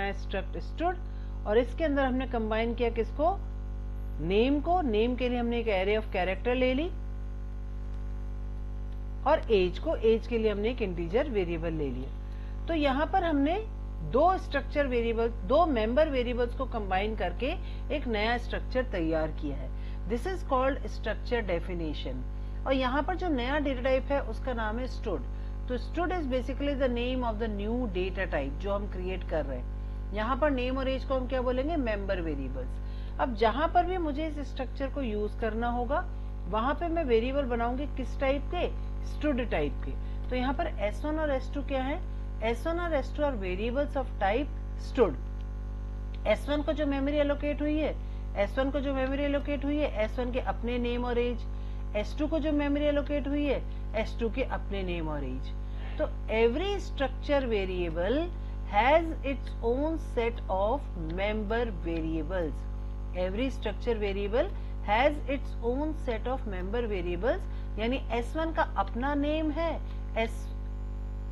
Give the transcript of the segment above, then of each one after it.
बनाया struct stood, और इसके अंदर हमने कंबाइन किया किसको, नेम को। नेम के लिए हमने एक एरे ऑफ कैरेक्टर ले ली, और एज को, एज के लिए हमने एक इंटीजर वेरिएबल ले लिया। तो यहां पर हमने दो स्ट्रक्चर वेरिएबल, दो मेंबर वेरिएबल्स को कंबाइन करके एक नया स्ट्रक्चर तैयार किया है। This is called structure definition. और यहाँ पर जो नया डेटा टाइप है उसका नाम है स्टूड। तो stood is basically the name of the new data type जो हम क्रिएट कर रहे हैं। यहाँ पर नेम और एज को हम क्या बोलेंगे, मेंबर वेरिएबल्स। अब जहां पर भी मुझे इस स्ट्रक्चर को यूज करना होगा वहां पे मैं वेरिएबल बनाऊंगी किस टाइप के, स्टूड टाइप के। तो यहाँ पर S1 और S2 क्या है, S1 और S2 are variables of type स्टूड। S1 को जो मेमोरी एलोकेट हुई है, S1 को जो मेमोरी एलोकेट हुई है, S1 के अपने नेम और एज। S2 को जो मेमोरी एलोकेट हुई है, S2 के अपने नेम और एज। तो every structure variable has its own set of member variables. Every structure variable has its own set of member variables. यानी S1 का अपना नेम है,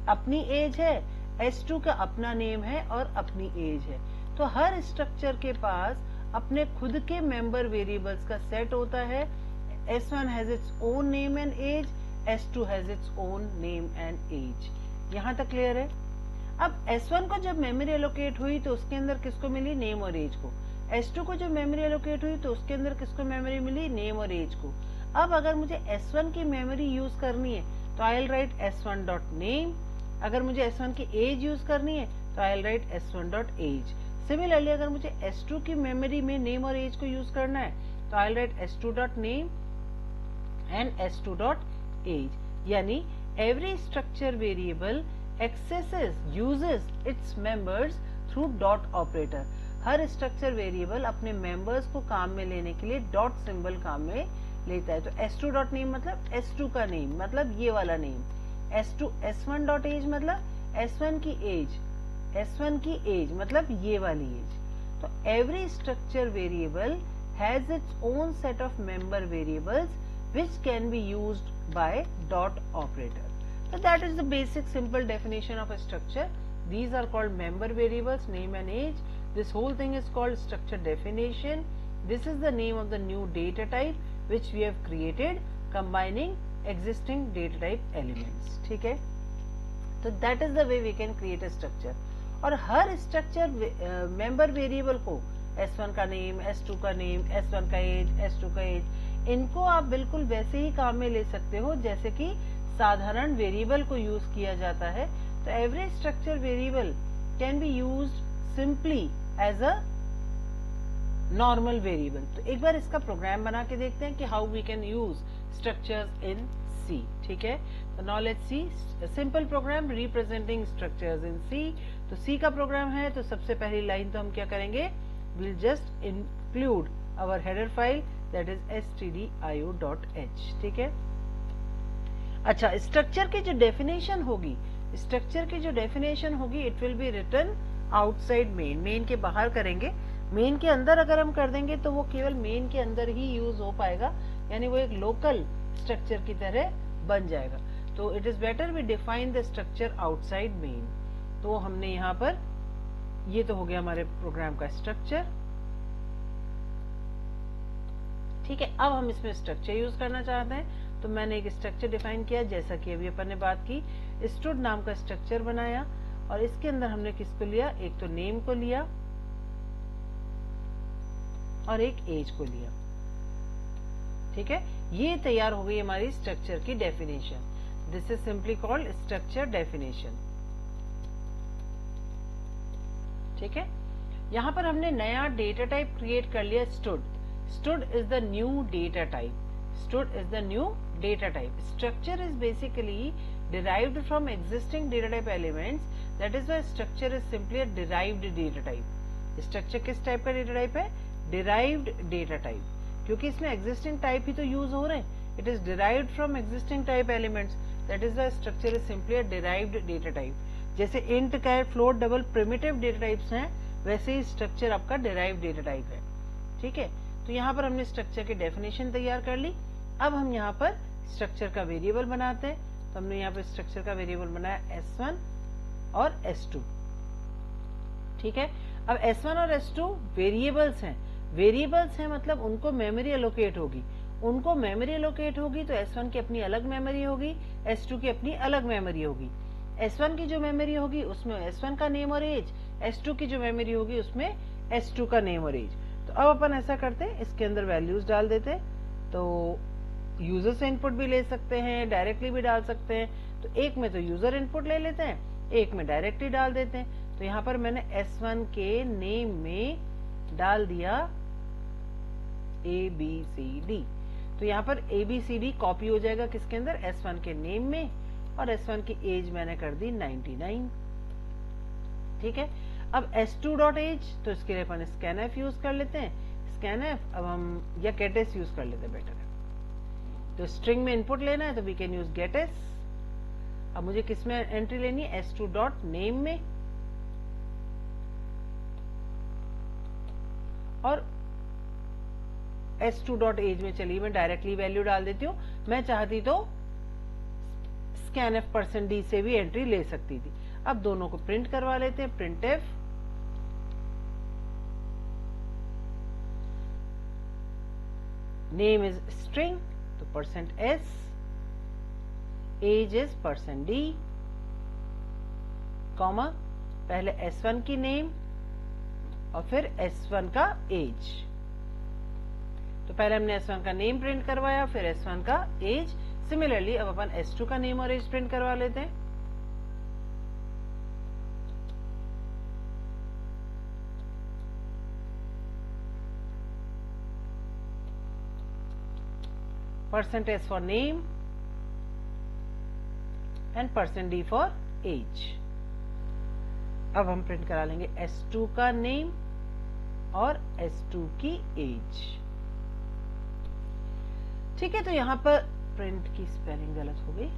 अपनी एज है, S2 का अपना नेम है और अपनी एज है। तो हर स्ट्रक्चर के पास अपने खुद के मेंबर वेरिएबल्स का सेट होता है। S1 has its own name and age, S2 has its own name and age. यहां तक क्लियर है। अब S1 को जब मेमोरी एलोकेट हुई तो उसके अंदर किसको मिली, नेम और एज को। S2 को जब मेमोरी एलोकेट हुई तो उसके अंदर किसको मेमोरी मिली, नेम और एज को। अब अगर मुझे S1 की मेमोरी यूज करनी है तो आई विल राइट S1.name। अगर मुझे S1 की एज यूज करनी है तो I will write S1.age। Similarly अगर मुझे S2 की मेमोरी में नेम और एज को यूज करना है तो I will write S2.name and S2.age। यानी every structure variable accesses uses its members through dot operator। हर स्ट्रक्चर वेरिएबल अपने मेंबर्स को काम में लेने के लिए डॉट सिंबल काम में लेता है। तो S2.name मतलब S2 का नेम, मतलब ये वाला नेम। S1.age मतलब S1 की एज, S1 की एज मतलब ये वाली एज। तो every structure variable has its own set of member variables which can be used by dot operator. So that is the basic simple definition of a structure. These are called member variables, name and age. This whole thing is called structure definition. This is the name of the new data type which we have created combining existing data type elements. ठीक है, तो that is the way we can create a structure. और हर structure member variable को S1 का name, S2 का name, S1 का as, S2 का as, इनको आप बिल्कुल वैसे ही काम में ले सकते हो जैसे कि साधारण वेरिएबल को यूज किया जाता है। तो every structure variable can be used simply as a normal variable. तो एक बार इसका प्रोग्राम बना के देखते हैं कि how we can use structures in C. ठीक है, तो now let's see simple program representing structures in C. तो सी का प्रोग्राम है, तो सबसे पहली लाइन तो हम क्या करेंगे, we'll just include our header file that is stdio.h। ठीक है, अच्छा स्ट्रक्चर की जो डेफिनेशन होगी, स्ट्रक्चर की जो डेफिनेशन होगी it will be written outside main. Main के बाहर करेंगे, मेन के अंदर अगर हम कर देंगे तो वो केवल मेन के अंदर ही यूज हो पाएगा, यानी वो एक लोकल स्ट्रक्चर की तरह बन जाएगा। तो it is better we define the structure outside main. तो हमने यहाँ पर, ये तो हो गया हमारे प्रोग्राम का स्ट्रक्चर। ठीक है, अब हम इसमें स्ट्रक्चर यूज करना चाहते हैं, तो मैंने एक स्ट्रक्चर डिफाइन किया जैसा कि अभी अपन ने बात की। स्टूड नाम का स्ट्रक्चर बनाया और इसके अंदर हमने किसको लिया, एक तो नेम को लिया और एक एज को लिया। ठीक है, ये तैयार हो गई हमारी स्ट्रक्चर की definition. This is simply called structure definition. ठीक है, यहां पर हमने नया डेटा टाइप क्रिएट कर लिया, stood. Stood is the new data type. Stood is the new data type. Structure is basically derived from existing data type elements, that is why structure is simply a derived data type। Structure किस type का data type है, derived data type, क्योंकि इसमें existing type ही तो use हो रहे हैं। it is derived from existing type elements, that is why structure is simply a derived data type। जैसे int, char, float, double primitive data types हैं, वैसे ही स्ट्रक्चर आपका derived data type है। ठीक है, तो यहाँ पर हमने स्ट्रक्चर की डेफिनेशन तैयार कर ली। अब हम यहाँ पर स्ट्रक्चर का वेरिएबल बनाते हैं। तो हमने यहाँ पर स्ट्रक्चर का वेरिएबल बनाया S1 और S2। ठीक है। अब S1 और S2 वेरिएबल्स हैं, वेरिएबल्स हैं मतलब उनको मेमोरी एलोकेट होगी, उनको मेमोरी एलोकेट होगी तो S1 की अपनी अलग मेमोरी होगी, S2 की अपनी अलग मेमोरी होगी। S1 की जो मेमोरी होगी उसमें S1 का नेम और एज, S2 की जो मेमोरी होगी उसमें S2 का नेम और एज। तो अब अपन ऐसा करते हैं, इसके अंदर वैल्यूज डाल देते हैं। तो यूजर से इनपुट भी ले सकते हैं, डायरेक्टली भी डाल सकते हैं। तो एक में तो यूजर इनपुट ले लेते हैं, एक में डायरेक्टली डाल देते हैं। तो यहाँ पर मैंने S1 के नेम में डाल दिया ABCD। तो यहाँ पर ABCD कॉपी हो जाएगा किसके अंदर, S1 के नेम में, और S1 की एज मैंने कर दी 99। ठीक है। अब S2.age, तो इसके लिए अपन scanf यूज कर लेते हैं। scanf अब हम या getS यूज कर लेते हैं, बेटर है। तो स्ट्रिंग में इनपुट लेना है तो वी कैन यूज getS। अब मुझे किस में एंट्री लेनी है, S2.name में, और S2.age में चलिए मैं डायरेक्टली वैल्यू डाल देती हूँ। मैं चाहती तो scanf%d से भी एंट्री ले सकती थी। अब दोनों को प्रिंट करवा लेते हैं, printf नेम इज स्ट्रिंग, तो %s, age is %d, comma पहले S1 की नेम और फिर S1 का एज। तो पहले हमने S1 का नेम प्रिंट करवाया, फिर S1 का एज। सिमिलरली अब अपन S2 का नेम और एज प्रिंट करवा लेते हैं। %s for name and %d for age। अब हम प्रिंट करा लेंगे S2 का नेम और S2 की एज। ठीक है। तो यहां पर प्रिंट की स्पेलिंग गलत हो गई,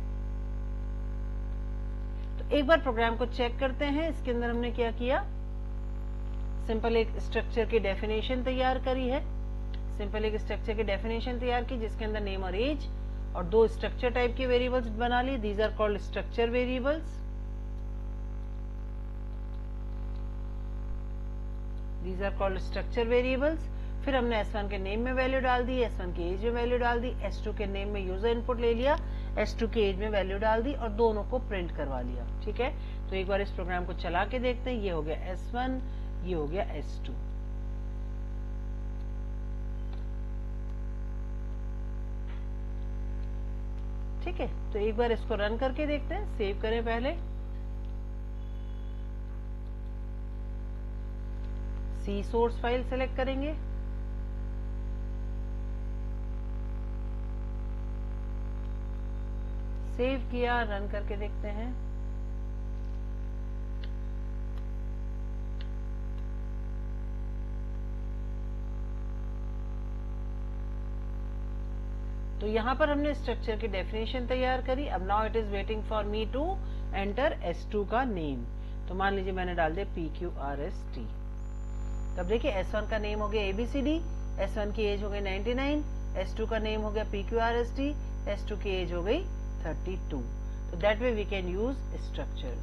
तो एक बार प्रोग्राम को चेक करते हैं। इसके अंदर हमने क्या किया, सिंपल एक स्ट्रक्चर की डेफिनेशन तैयार करी है, सिंपल एक स्ट्रक्चर की डेफिनेशन तैयार की जिसके अंदर नेम और एज और दो स्ट्रक्चर टाइप के वेरिएबल्स बना लिए। These are called structure variables, these are called structure variables. फिर हमने S1 के नेम में वैल्यू डाल दी, S1 की एज में वैल्यू डाल दी, S2 के नेम में यूजर इनपुट ले लिया, S2 की एज में वैल्यू डाल दी और दोनों को प्रिंट करवा लिया। ठीक है। तो एक बार इस प्रोग्राम को चला के देखते हैं। ये हो गया S1, ये हो गया S2। ठीक है। तो एक बार इसको रन करके देखते हैं, सेव करें पहले, सी सोर्स फाइल सेलेक्ट करेंगे, सेव किया, रन करके देखते हैं। तो यहां पर हमने स्ट्रक्चर की डेफिनेशन तैयार करी। अब now it is waiting for me to enter S2 का नेम। तो मान लीजिए मैंने डाल दिया PQRST। तब देखिए S1 का नेम हो गया ABCD, S1 की एज हो गई 99, S2 का नेम हो गया PQRST, S2 की एज हो गई 32। तो that way we can use structures.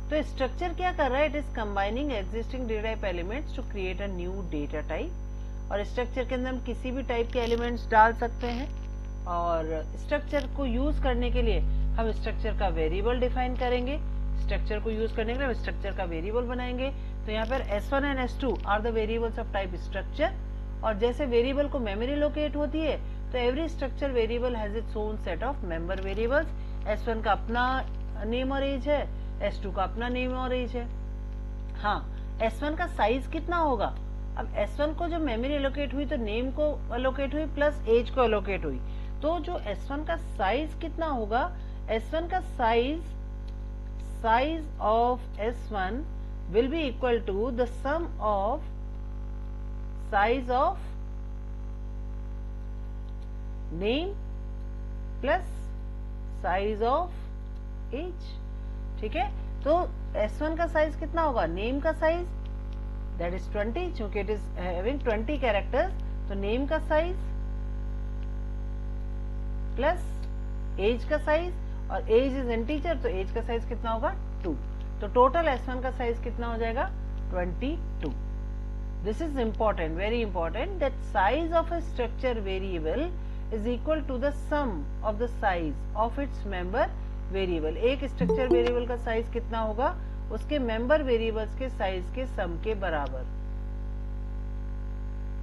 तो स्ट्रक्चर क्या कर रहा है, it is combining existing data type elements to create a new data type. और स्ट्रक्चर के अंदर हम किसी भी टाइप के एलिमेंट्स डाल सकते हैं, और स्ट्रक्चर को यूज करने के लिए हम स्ट्रक्चर का वेरिएबल डिफाइन करेंगे। स्ट्रक्चर को यूज करने के लिए हम स्ट्रक्चर का वेरिएबल बनाएंगे। तो यहाँ पर S1 and S2 are the variables of type structure. और जैसे वेरिएबल को मेमोरी लोकेट होती है, तो every structure variable has its own set of member variables. S1 का अपना नेम और एज है, S2 का अपना नेम और एज है। हाँ, S1 का साइज कितना होगा, अब S1 को जो मेमोरी एलोकेट हुई तो नेम को एलोकेट हुई प्लस एज को एलोकेट हुई, तो जो S1 का साइज कितना होगा, S1 का size of S1 will be equal to the sum of size of name plus size of age। ठीक है। तो S1 का साइज कितना होगा, नेम का साइज दैट इज 20, चूंकि इट इज हैविंग 20 कैरेक्टर्स, तो नेम का साइज प्लस एज का साइज, और एज इज इंटीजर तो एज का साइज कितना होगा 2। तो टोटल S1 का साइज कितना हो जाएगा 22. This is important, very important, that size of a structure variable is equal to the sum of the size of its member variable. एक स्ट्रक्चर वेरिएबल का साइज कितना होगा? उसके मेंबर वेरिएबल्स के साइज के सम के बराबर.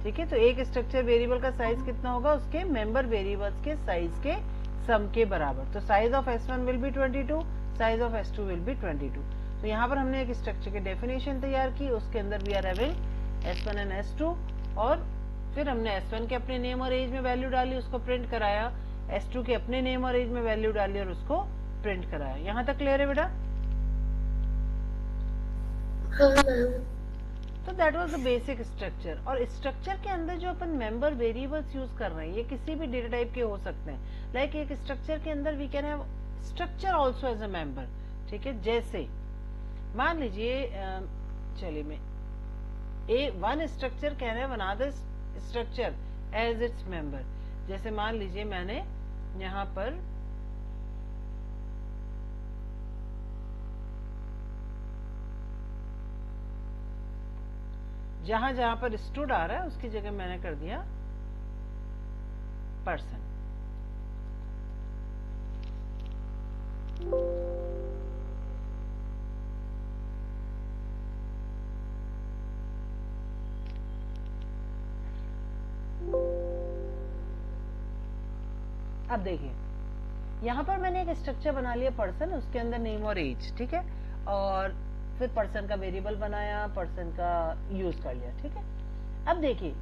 ठीक है, तो एक स्ट्रक्चर वेरिएबल का साइज कितना होगा? उसके मेंबर वेरिएबल्स के साइज के सम के बराबर. तो size of S1 will be 22, size of S2 will be 22. तो यहाँ पर हमने एक स्ट्रक्चर की डेफिनेशन तैयार की, उसके अंदर we are having S1 and S2, और फिर हमने S1 के अपने नेम और एज में वैल्यू डाली, उसको प्रिंट कराया, S2 के अपने नेम और एज में वैल्यू डाली और उसको प्रिंट कराया. यहाँ तक क्लियर है बेटा? तो that was the basic structure. और स्ट्रक्चर के अंदर जो अपन मेंबर वेरिएबल्स यूज कर रहे हैं, ये किसी भी डेटा टाइप के हो सकते हैं. लाइक एक स्ट्रक्चर के अंदर we can have structure also as a member. ठीक है, जैसे मान लीजिए, चलिए मैं one structure can have another structure as its member. जैसे मान लीजिए मैंने यहां पर जहां जहां पर स्टूड आ रहा है उसकी जगह मैंने कर दिया पर्सन. अब देखिए यहां पर मैंने एक स्ट्रक्चर बना लिया पर्सन, उसके अंदर नेम और एज. ठीक है, और फिर पर्सन का वेरिएबल बनाया, पर्सन का यूज कर लिया. ठीक है, अब देखिए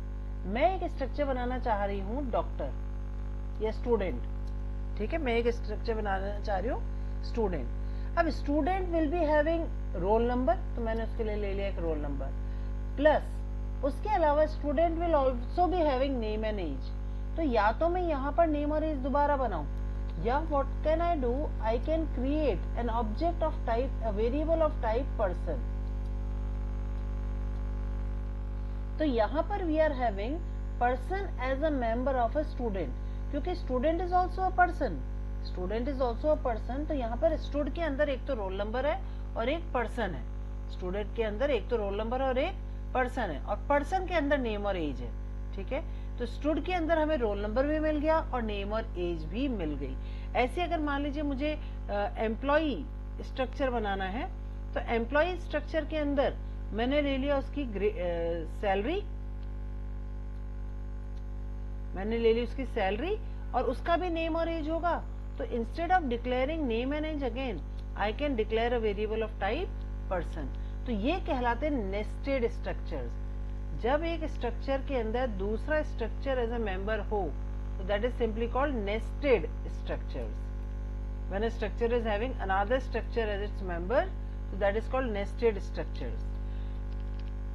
मैं एक स्ट्रक्चर बनाना चाह रही हूं डॉक्टर या स्टूडेंट. ठीक है, मैं एक स्ट्रक्चर बनाना चाह रही हूं स्टूडेंट. अब student will be having roll number, तो मैंने उसके लिए ले लिया एक रोल नंबर, प्लस उसके अलावा student will also be having name and age. तो या तो मैं यहाँ पर नेम और एज दोबारा बनाऊं, या what can I do, I can create an object of type, a variable of type person. तो यहाँ पर we are having person as a member of a student, क्योंकि student is also a person. Student is also a person. तो यहाँ पर stood के अंदर एक तो रोल नंबर है और एक पर्सन है. स्टूडेंट के अंदर एक तो रोल नंबर और एक पर्सन है, और पर्सन के अंदर नेम और एज है. ठीक है, तो स्टूड के अंदर हमें रोल नंबर भी मिल गया और नेम और एज भी मिल गई. ऐसे अगर मान लीजिए मुझे एम्प्लॉई स्ट्रक्चर बनाना है, तो एम्प्लॉई स्ट्रक्चर के अंदर मैंने ले लिया उसकी सैलरी, मैंने ले ली उसकी सैलरी, और उसका भी नेम और एज होगा. तो instead of declaring name and age again, I can declare a variable of type person. तो ये कहलाते हैं नेस्टेड स्ट्रक्चर्स. जब एक स्ट्रक्चर के अंदर दूसरा स्ट्रक्चर एज अ मेंबर हो, तो that is simply called nested structures. When a structure is having another structure as its member, so that is called nested structures.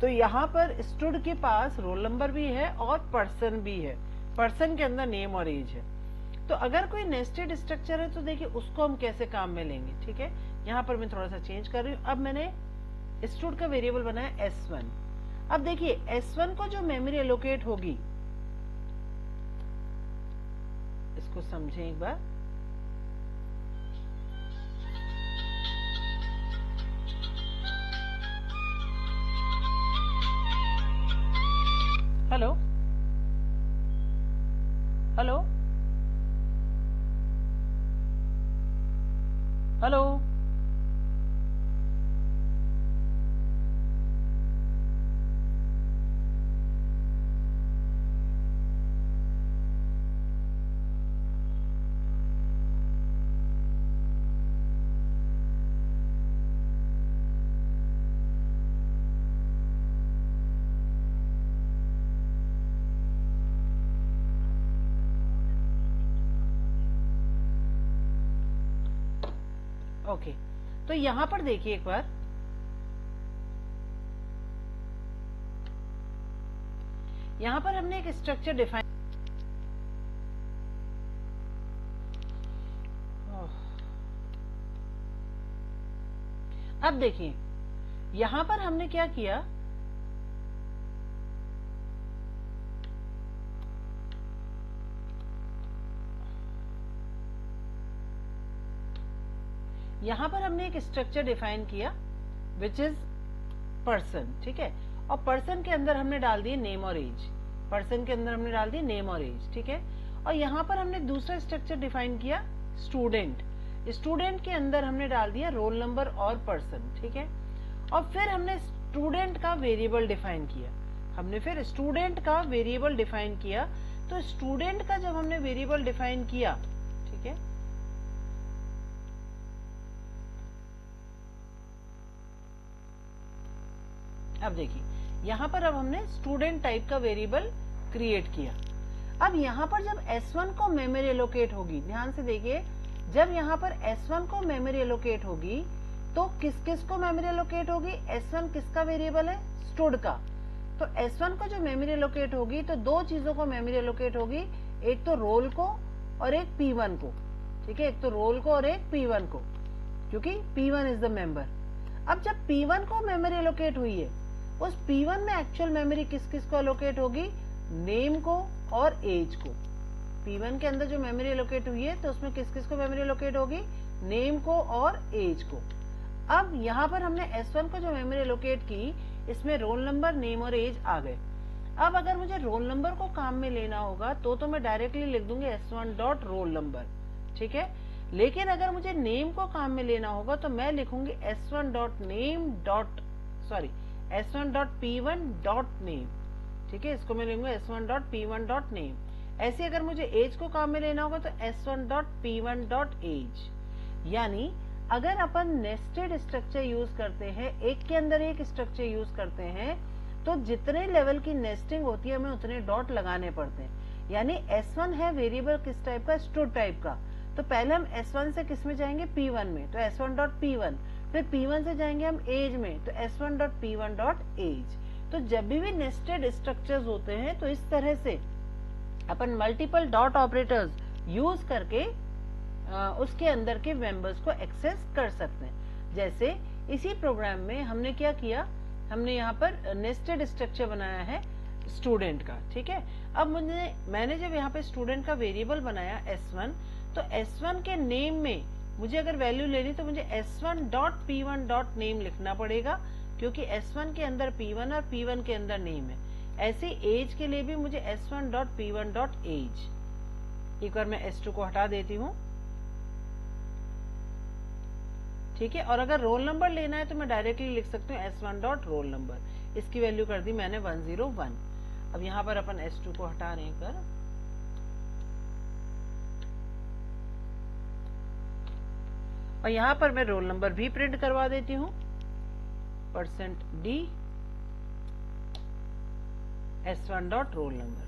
तो यहाँ पर स्टूड के पास रोल नंबर भी है और पर्सन भी है, पर्सन के अंदर नेम और एज है. तो अगर कोई नेस्टेड स्ट्रक्चर है तो देखिए उसको हम कैसे काम में लेंगे. ठीक है, यहाँ पर मैं थोड़ा सा चेंज कर रही हूँ. अब मैंने स्टूड का वेरिएबल बनाया S1. अब देखिए S1 को जो मेमोरी एलोकेट होगी, इसको समझें एक बार. Hello hello hello, okay. तो यहां पर देखिए एक बार, यहां पर हमने एक स्ट्रक्चर डिफाइन, अब देखिए यहां पर हमने क्या किया, यहां पर हमने एक स्ट्रक्चर डिफाइन किया विच इज पर्सन, ठीक है, और पर्सन के अंदर हमने डाल दिए नेम और एज, पर्सन के अंदर हमने डाल दिए नेम और एज, ठीक है। और यहाँ पर हमने दूसरा स्ट्रक्चर डिफाइन किया स्टूडेंट, स्टूडेंट के अंदर हमने डाल दिया रोल नंबर और पर्सन, ठीक है। और फिर हमने स्टूडेंट का वेरिएबल डिफाइन किया, हमने फिर स्टूडेंट का वेरिएबल डिफाइन किया। तो स्टूडेंट का जब हमने वेरिएबल डिफाइन किया, ठीक है, अब देखिए यहां पर अब हमने स्टूडेंट टाइप का वेरिएबल क्रिएट किया। अब यहां पर जब S1 को मेमोरी एलोकेट होगी, ध्यान से देखिए, जब यहां पर S1 को मेमोरी एलोकेट होगी तो किस किस को मेमोरी एलोकेट होगी? S1 किसका वेरिएबल है? स्टूड का। तो S1 को जो मेमोरी एलोकेट होगी तो दो चीजों को मेमोरी एलोकेट होगी, एक तो रोल को और एक P1 को, ठीक है, एक तो रोल को और एक P1 को, क्योंकि P1 इज द मेंबर। अब जब P1 को मेमोरी एलोकेट हुई है, उस P1 में एक्चुअल मेमोरी किस किस को एलोकेट होगी? नेम को और एज को। P1 के अंदर जो मेमोरी एलोकेट हुई है तो उसमें किस किस को मेमोरी एलोकेट होगी? नेम को और एज को। अब यहाँ पर हमने S1 को जो मेमोरी एलोकेट की, इसमें रोल नंबर, नेम और एज आ गए। अब अगर मुझे रोल नंबर को काम में लेना होगा तो मैं डायरेक्टली लिख दूंगी S1 डॉट रोल नंबर, ठीक है। लेकिन अगर मुझे नेम को काम में लेना होगा तो मैं लिखूंगी S1 dot name dot S1 dot P1 dot name, ठीक है, इसको मैं लूंगा S1 dot P1 dot name. ऐसे अगर मुझे एज को काम में लेना होगा तो S1 dot P1 dot as. यानी अगर अपन नेस्टेड स्ट्रक्चर यूज करते हैं, एक के अंदर एक स्ट्रक्चर यूज करते हैं, तो जितने लेवल की नेस्टिंग होती है हमें उतने डॉट लगाने पड़ते हैं। यानी S1 है वेरिएबल किस टाइप का? स्टूड टाइप का। तो पहले हम S1 से किस में जाएंगे? P1 में, तो S1 डॉट P1। फिर P1 से जाएंगे हम एज में, तो S1 dot P1 dot as. तो जब भी नेस्टेड स्ट्रक्चर्स होते हैं तो इस तरह से अपन मल्टीपल डॉट ऑपरेटर्स यूज करके उसके अंदर के मेंबर्स को एक्सेस कर सकते हैं। जैसे इसी प्रोग्राम में हमने क्या किया, हमने यहाँ पर नेस्टेड स्ट्रक्चर बनाया है स्टूडेंट का, ठीक है। अब मैंने जब यहाँ पे स्टूडेंट का वेरिएबल बनाया S1, तो S1 के नेम में मुझे अगर वैल्यू लेनी तो मुझे S1 dot P1 dot name लिखना पड़ेगा, क्योंकि S1 के अंदर P1 और P1 के अंदर नेम है। ऐसे एज के लिए भी मुझे S1 dot P1 dot as. एक बार मैं S2 को हटा देती हूँ, ठीक है। और अगर रोल नंबर लेना है तो मैं डायरेक्टली लिख सकती हूँ S1 डॉट रोल नंबर। इसकी वैल्यू कर दी मैंने 101। अब यहाँ पर अपन S2 को हटा रहे हैं कर, और यहाँ पर मैं रोल नंबर भी प्रिंट करवा देती हूँ, %D S1 dot roll number.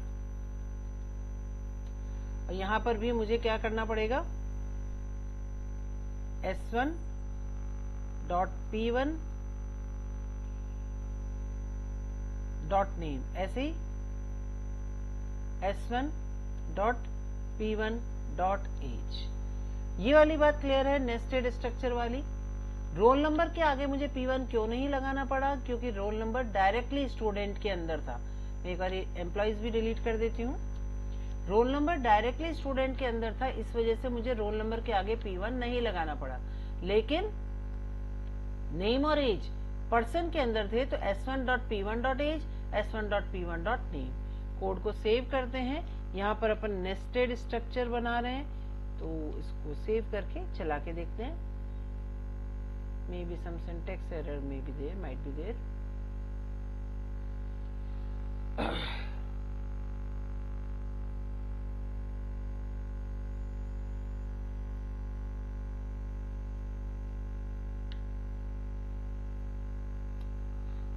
और यहाँ पर भी मुझे क्या करना पड़ेगा? S1 dot P1 dot name, ऐसे ही S1 dot P1 dot as. ये वाली बात क्लियर है, नेस्टेड स्ट्रक्चर वाली। रोल नंबर के आगे मुझे P1 क्यों नहीं लगाना पड़ा? क्योंकि रोल नंबर डायरेक्टली स्टूडेंट के अंदर था। मैं एक बार एम्प्लॉइज भी डिलीट कर देती हूँ। रोल नंबर डायरेक्टली स्टूडेंट के अंदर था, इस वजह से मुझे रोल नंबर के आगे P1 नहीं लगाना पड़ा। लेकिन नेम और एज पर्सन के अंदर थे, तो S1 dot P1 dot age, S1 dot P1 dot name. Code को सेव करते हैं। यहाँ पर अपन नेस्टेड स्ट्रक्चर बना रहे हैं, तो इसको सेव करके चला के देखते हैं। May be some syntax error may be there, might be there.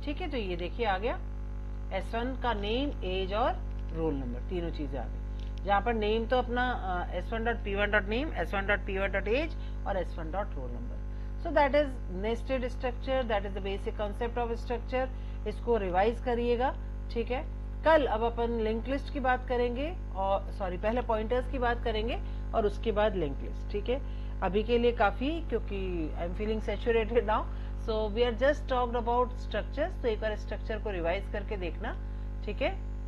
ठीक है, तो ये देखिए आ गया S1 का नेम, एज और रोल नंबर, तीनों चीजें आ गई। जहां पर नेम तो अपना S1 dot P1 dot name, S1 dot P1 dot age और S1 dot roll number. So that is nested structure, that is the basic concept of structure. इसको रिवाइज करिएगा, ठीक है। कल अब अपन लिंक लिस्ट की बात करेंगे, और सॉरी पहले पॉइंटर्स की बात करेंगे और उसके बाद लिंक लिस्ट, ठीक है। अभी के लिए काफी, क्योंकि I am feeling saturated now, so we are just talked about structures. तो एक बार स्ट्रक्चर को रिवाइज करके देखना, ठीक है।